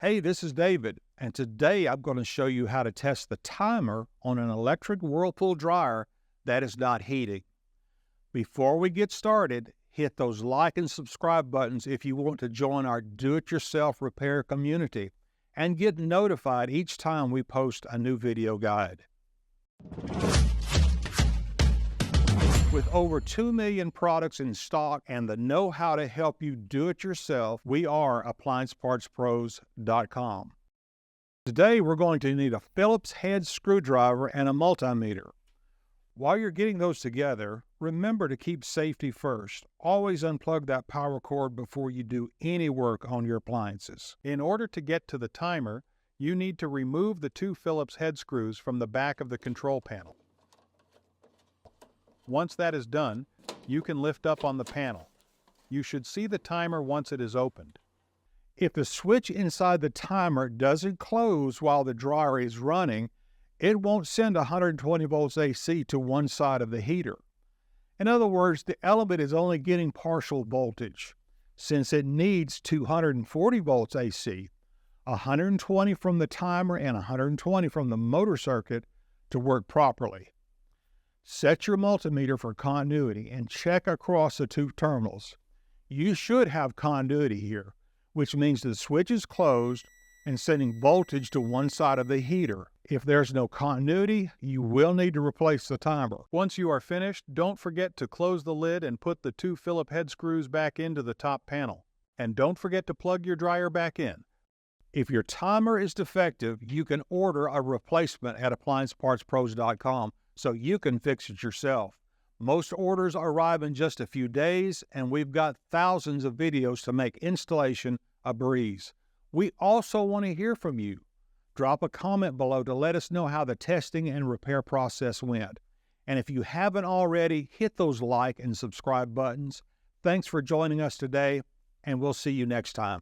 Hey, this is David, and today I'm going to show you how to test the timer on an electric Whirlpool dryer that is not heating. Before we get started, hit those like and subscribe buttons if you want to join our do-it-yourself repair community and get notified each time we post a new video guide. With over 2 million products in stock and the know-how to help you do it yourself, we are AppliancePartsPros.com. Today, we're going to need a Phillips head screwdriver and a multimeter. While you're getting those together, remember to keep safety first. Always unplug that power cord before you do any work on your appliances. In order to get to the timer, you need to remove the 2 Phillips head screws from the back of the control panel. Once that is done, you can lift up on the panel. You should see the timer once it is opened. If the switch inside the timer doesn't close while the dryer is running, it won't send 120 volts AC to one side of the heater. In other words, the element is only getting partial voltage. Since it needs 240 volts AC, 120 from the timer and 120 from the motor circuit to work properly. Set your multimeter for continuity and check across the 2 terminals. You should have continuity here, which means the switch is closed and sending voltage to one side of the heater. If there's no continuity, you will need to replace the timer. Once you are finished, don't forget to close the lid and put the 2 Phillips head screws back into the top panel. And don't forget to plug your dryer back in. If your timer is defective, you can order a replacement at AppliancePartsPros.com so you can fix it yourself. Most orders arrive in just a few days, and we've got thousands of videos to make installation a breeze. We also want to hear from you. Drop a comment below to let us know how the testing and repair process went. And if you haven't already, hit those like and subscribe buttons. Thanks for joining us today, and we'll see you next time.